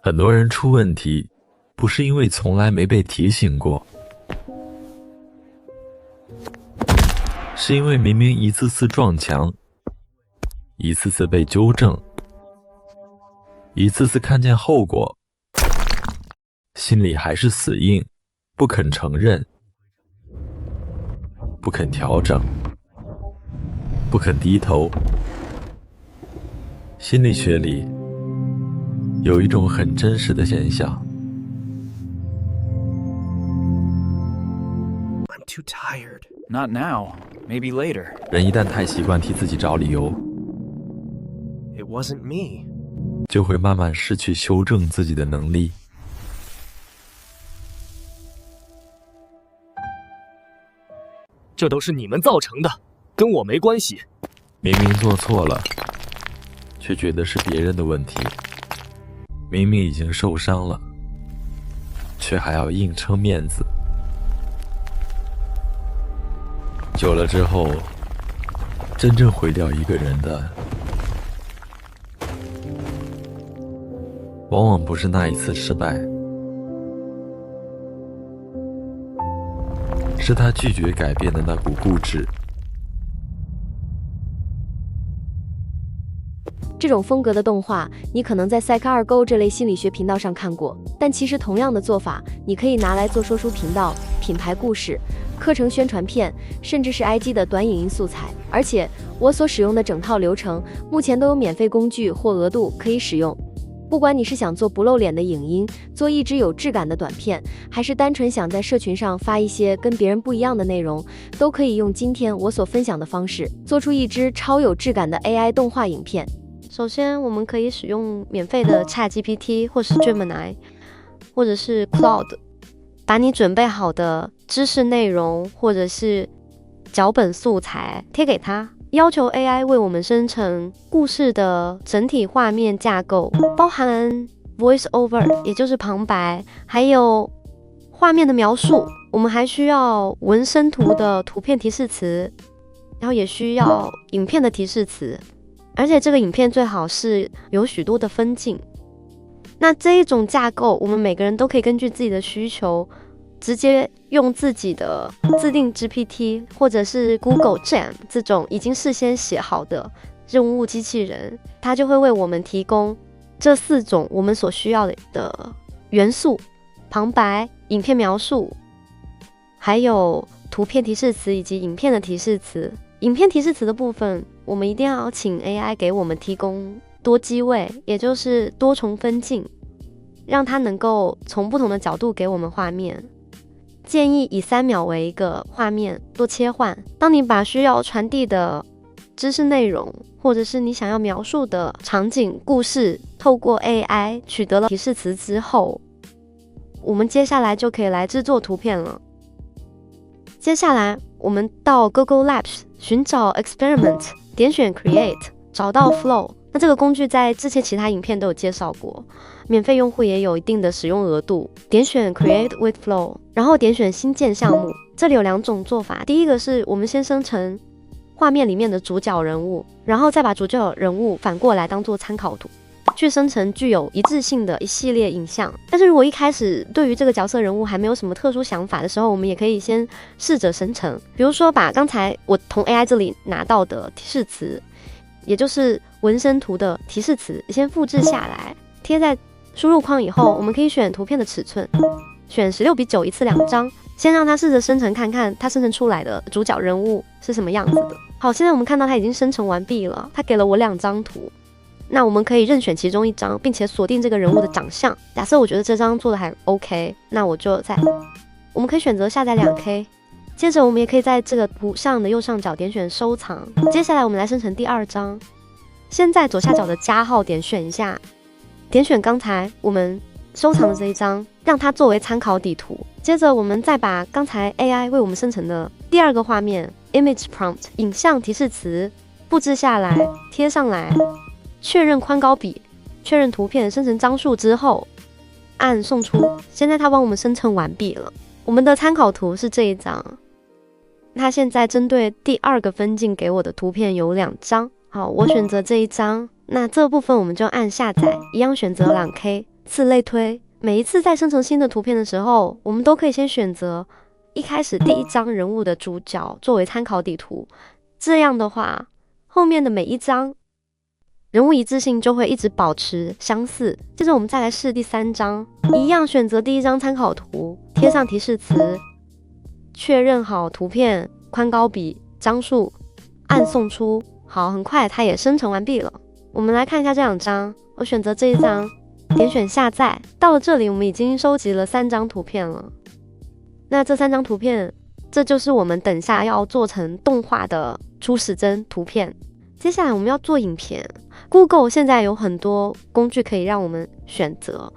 很多人出问题，不是因为从来没被提醒过，是因为明明一次次撞墙，一次次被纠正，一次次看见后果，心里还是死硬，不肯承认，不肯调整，不肯低头。心理学里有一种很真实的现象， I'm too tired. Not now. Maybe later. 人一旦太习惯替自己找理由， It wasn't me. 就会慢慢失去修正自己的能力。这都是你们造成的，跟我没关系。明明做错了，却觉得是别人的问题；明明已经受伤了，却还要硬撑面子。久了之后，真正毁掉一个人的，往往不是那一次失败，是他拒绝改变的那股固执。这种风格的动画，你可能在赛克二勾这类心理学频道上看过，但其实同样的做法，你可以拿来做说书频道、品牌故事、课程宣传片，甚至是 IG 的短影音素材。而且我所使用的整套流程，目前都有免费工具或额度可以使用。不管你是想做不露脸的影音，做一支有质感的短片，还是单纯想在社群上发一些跟别人不一样的内容，都可以用今天我所分享的方式，做出一支超有质感的 AI 动画影片。首先，我们可以使用免费的 ChatGPT 或是 Gemini， 或者是 Claude， 把你准备好的知识内容或者是脚本素材贴给他，要求 AI 为我们生成故事的整体画面架构，包含 voice over， 也就是旁白，还有画面的描述。我们还需要文生图的图片提示词，然后也需要影片的提示词。而且这个影片最好是有许多的分镜。那这一种架构，我们每个人都可以根据自己的需求，直接用自己的自定 GPT 或者是 Google Gem 这种已经事先写好的任务机器人，它就会为我们提供这4种我们所需要的元素：旁白、影片描述，还有图片提示词以及影片的提示词。影片提示词的部分，我们一定要请 AI 给我们提供多机位，也就是多重分镜，让它能够从不同的角度给我们画面。建议以3秒为一个画面做切换。当你把需要传递的知识内容，或者是你想要描述的场景、故事，透过 AI 取得了提示词之后，我们接下来就可以来制作图片了。接下来我们到 Google Labs 寻找 Experiment， 点选 Create， 找到 Flow。 那这个工具在之前其他影片都有介绍过，免费用户也有一定的使用额度。点选 Create with Flow， 然后点选新建项目。这里有2种做法，第一个是我们先生成画面里面的主角人物，然后再把主角人物反过来当做参考图，去生成具有一致性的一系列影像。但是如果一开始对于这个角色人物还没有什么特殊想法的时候，我们也可以先试着生成，比如说把刚才我从 AI 这里拿到的提示词，也就是文生图的提示词，先复制下来，贴在输入框以后，我们可以选图片的尺寸，选16:9，一次2张，先让它试着生成看看它生成出来的主角人物是什么样子的。好，现在我们看到它已经生成完毕了，它给了我2张图。那我们可以任选其中1张，并且锁定这个人物的长相。假设我觉得这张做的还 OK， 那我们可以选择下载 2K。 接着我们也可以在这个图上的右上角点选收藏。接下来我们来生成第2张。先在左下角的加号点选一下，点选刚才我们收藏的这一张，让它作为参考底图。接着我们再把刚才 AI 为我们生成的第2个画面 Image Prompt 影像提示词复制下来，贴上来，确认宽高比，确认图片生成张数之后，按送出。现在它帮我们生成完毕了。我们的参考图是这一张，它现在针对第2个分镜给我的图片有2张。好，我选择这一张，那这部分我们就按下载，一样选择 2K，此类推。每一次在生成新的图片的时候，我们都可以先选择一开始第一张人物的主角作为参考底图，这样的话，后面的每一张人物一致性就会一直保持相似。接着我们再来试第3张，一样选择第一张参考图，贴上提示词，确认好图片宽高比、张数，按送出。好，很快它也生成完毕了。我们来看一下这2张，我选择这一张，点选下载。到了这里，我们已经收集了3张图片了。那这3张图片，这就是我们等下要做成动画的初始帧图片。接下来我们要做影片。Google 现在有很多工具可以让我们选择。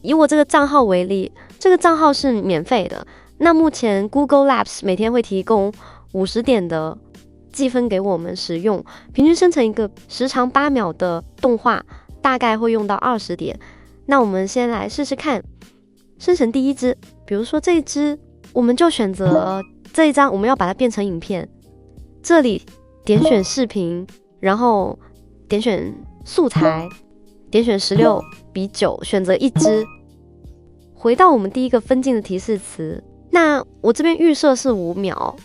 以我这个账号为例，这个账号是免费的。那目前 Google Labs 每天会提供50点的计分给我们使用，平均生成一个时长8秒的动画，大概会用到20点。那我们先来试试看，生成第一支，比如说这一支，我们就选择这一张，我们要把它变成影片。这里点选视频，然后点选素材，点选16:9，选择一支。回到我们第一个分镜的提示词，那我这边预设是5秒，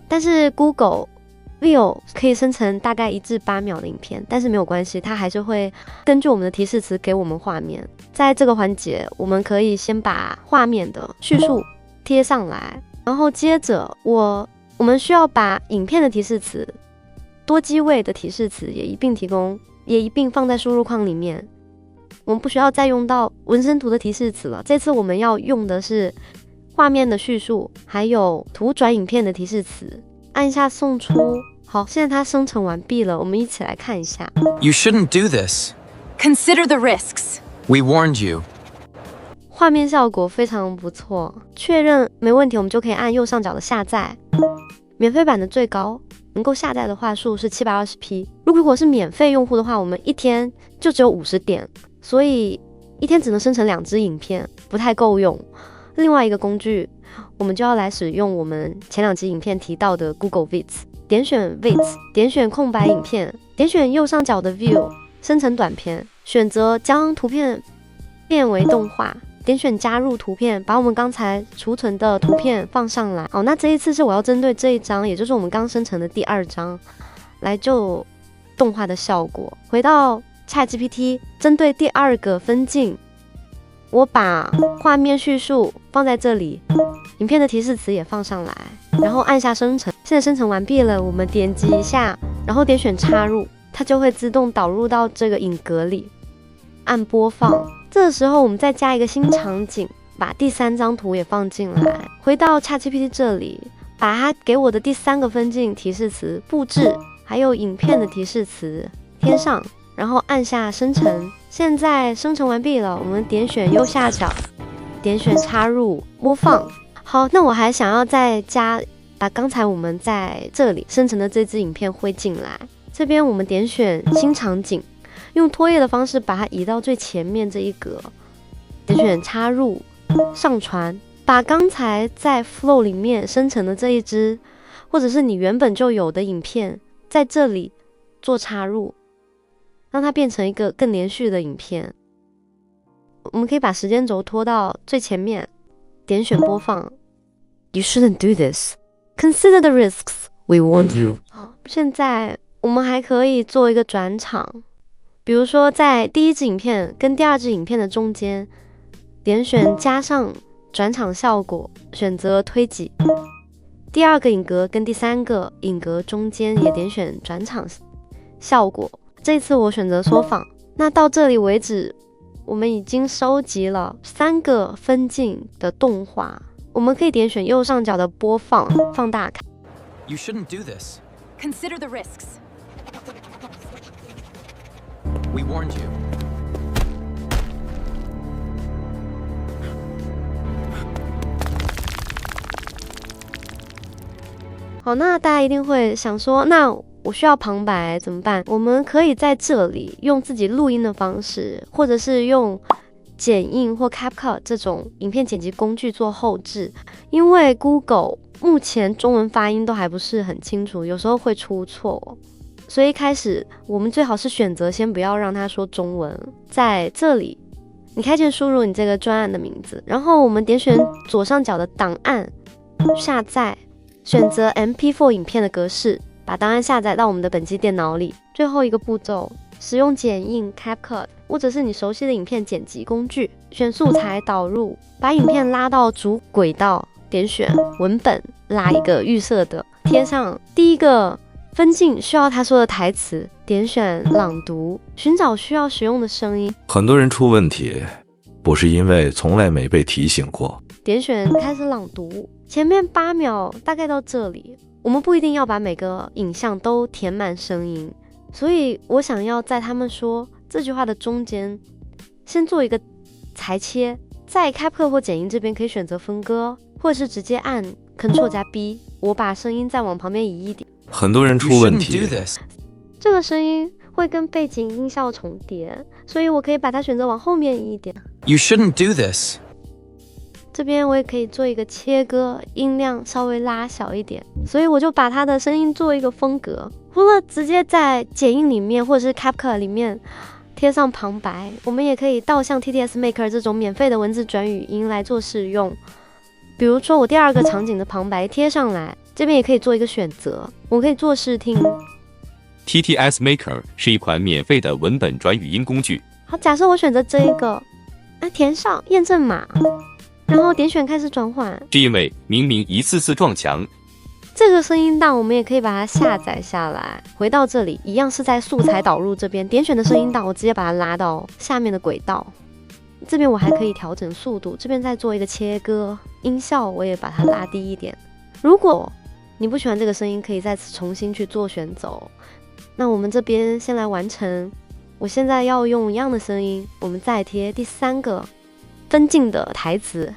但是 Google Veo 可以生成大概1至8秒的影片，但是没有关系，它还是会根据我们的提示词给我们画面。在这个环节，我们可以先把画面的叙述贴上来，然后接着我们需要把影片的提示词、多机位的提示词也一并提供，也一并放在输入框里面。我们不需要再用到纹身图的提示词了，这次我们要用的是画面的叙述，还有图转影片的提示词。按下送出，好，现在它生成完毕了，我们一起来看一下。 You shouldn't do this. Consider the risks. We warned you. 画面效果非常不错，确认没问题，我们就可以按右上角的下载。免费版的最高能够下载的话数是720p，如果是免费用户的话，我们一天就只有50点，所以一天只能生成2支影片，不太够用。另外一个工具，我们就要来使用我们前2集影片提到的 Google Vids， 点选 Vids， 点选空白影片，点选右上角的 View， 生成短片，选择将图片变为动画，点选加入图片，把我们刚才储存的图片放上来。好，那这一次是我要针对这一张，也就是我们刚生成的第2张来做动画的效果。回到 ChatGPT， 针对第2个分镜，我把画面叙述放在这里，影片的提示词也放上来，然后按下生成。现在生成完毕了，我们点击一下，然后点选插入，它就会自动导入到这个影格里。按播放，这个时候我们再加一个新场景，把第3张图也放进来。回到 ChatGPT 这里，把它给我的第3个分镜提示词、布置还有影片的提示词贴上，然后按下生成。现在生成完毕了，我们点选右下角，点选插入播放。好，那我还想要再把刚才我们在这里生成的这支影片汇进来。这边我们点选新场景，用拖页的方式把它移到最前面这一格，点选插入上传，把刚才在 Flow 里面生成的这一支，或者是你原本就有的影片，在这里做插入，让它变成一个更连续的影片。我们可以把时间轴拖到最前面，点选播放。You shouldn't do this. Consider the risks. We warned you. 好，现在我们还可以做一个转场，比如说在第1支影片跟第2支影片的中间，点选加上转场效果，选择推挤。第2个影格跟第3个影格中间也点选转场效果。这次我选择缩放。那到这里为止，我们已经收集了3个分镜的动画。我们可以点选右上角的播放，放大看。You shouldn't do this. Consider the risks. We warned you. 好，那大家一定会想说，那我需要旁白怎么办？我们可以在这里用自己录音的方式，或者是用剪映或 CapCut 这种影片剪辑工具做后置。因为 Google 目前中文发音都还不是很清楚，有时候会出错，所以一开始我们最好是选择先不要让他说中文。在这里你开键输入你这个专案的名字，然后我们点选左上角的档案下载，选择 MP4 影片的格式，把档案下载到我们的本机电脑里。最后一个步骤，使用剪映 CapCut 或者是你熟悉的影片剪辑工具，选素材导入，把影片拉到主轨道，点选文本，拉一个预设的，贴上第一个分镜需要他说的台词，点选朗读，寻找需要使用的声音。很多人出问题，不是因为从来没被提醒过。点选开始朗读，前面8秒大概到这里，我们不一定要把每个影像都填满声音，所以我想要在他们说这句话的中间先做一个裁切，在 CapCut 或剪映这边可以选择分割，或者是直接按 Ctrl+B， 我把声音再往旁边移一点。很多人 You 出问 shouldn't 题 do，this. 这个声音会跟背景音效重叠，所以我可以把它选择往后面移一点。 You shouldn't do this. 这边我也可以做一个切割，音量稍微拉小一点，所以我就把它的声音做一个风格。除了直接在剪映里面或者是 CapCut 里面贴上旁白，我们也可以到像 TTS Maker 这种免费的文字转语音来做试用。比如说我第2个场景的旁白贴上来，这边也可以做一个选择，我可以做试听。TTS Maker 是一款免费的文本转语音工具。好，假设我选择这一个，填上验证码，然后点选开始转换。是因为明明一次次撞墙。这个声音档我们也可以把它下载下来，回到这里，一样是在素材导入这边点选的声音档，我直接把它拉到下面的轨道。这边我还可以调整速度，这边再做一个切割，音效我也把它拉低一点。如果你不喜欢这个声音，可以再次重新去做选走。那我们这边先来完成，我现在要用一样的声音，我们再贴第3个分镜的台词，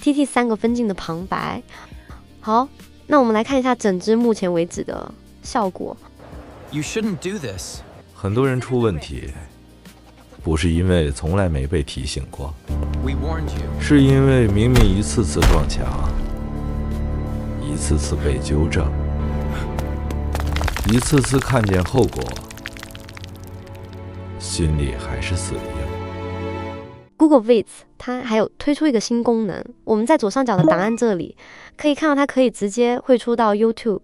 贴第3个分镜的旁白。好，那我们来看一下整支目前为止的效果。 You shouldn't do this. 很多人出问题，不是因为从来没被提醒过， We warned you. 是因为明明一次次撞墙，一次次被纠正，一次次看见后果，心里还是死硬。Google Vids 它还有推出一个新功能，我们在左上角的档案这里可以看到它可以直接汇出到 YouTube，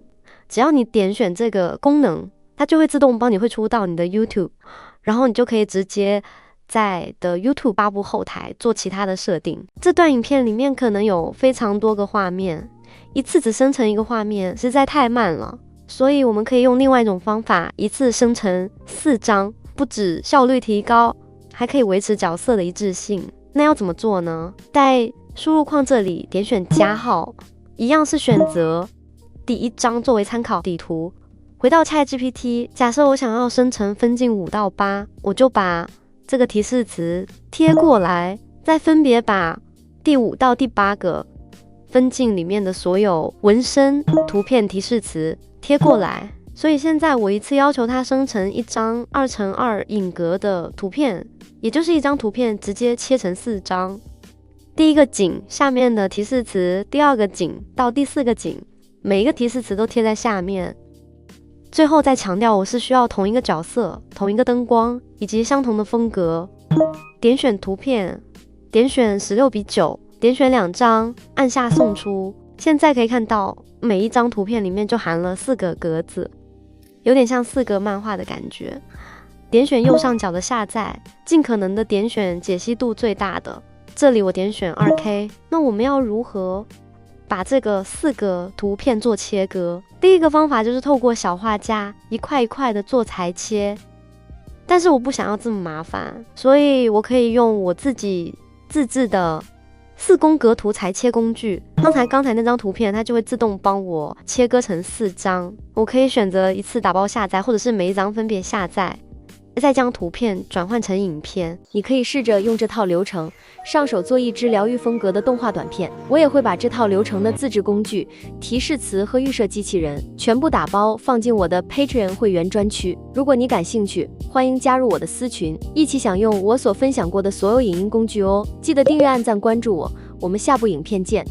只要你点选这个功能，它就会自动帮你汇出到你的 YouTube， 然后你就可以直接在的 YouTube 发布后台做其他的设定。这段影片里面可能有非常多个画面，一次只生成一个画面实在太慢了，所以我们可以用另外一种方法，一次生成4张，不止效率提高，还可以维持角色的一致性。那要怎么做呢？在输入框这里点选加号，一样是选择第1张作为参考底图。回到 ChatGPT， 假设我想要生成分镜5到8，我就把这个提示词贴过来，再分别把第5到第8个分镜里面的所有纹身、图片提示词贴过来。所以现在我一次要求它生成一张2×2影格的图片，也就是一张图片直接切成4张。第1个景下面的提示词，第2个景到第4个景，每一个提示词都贴在下面。最后再强调，我是需要同一个角色、同一个灯光以及相同的风格。点选图片，点选16:9，点选2张，按下送出。现在可以看到每一张图片里面就含了4个格子，有点像4个漫画的感觉。点选右上角的下载，尽可能的点选解析度最大的，这里我点选 2K。 那我们要如何把这个4个图片做切割？第一个方法就是透过小画家一块一块的做裁切，但是我不想要这么麻烦，所以我可以用我自己自制的4宫格图裁切工具。刚才那张图片它就会自动帮我切割成4张，我可以选择一次打包下载，或者是每一张分别下载，再将图片转换成影片。你可以试着用这套流程上手做一支疗愈风格的动画短片。我也会把这套流程的自制工具、提示词和预设机器人全部打包放进我的 Patreon 会员专区。如果你感兴趣，欢迎加入我的私群，一起享用我所分享过的所有影音工具哦。记得订阅、按赞、关注我，我们下部影片见。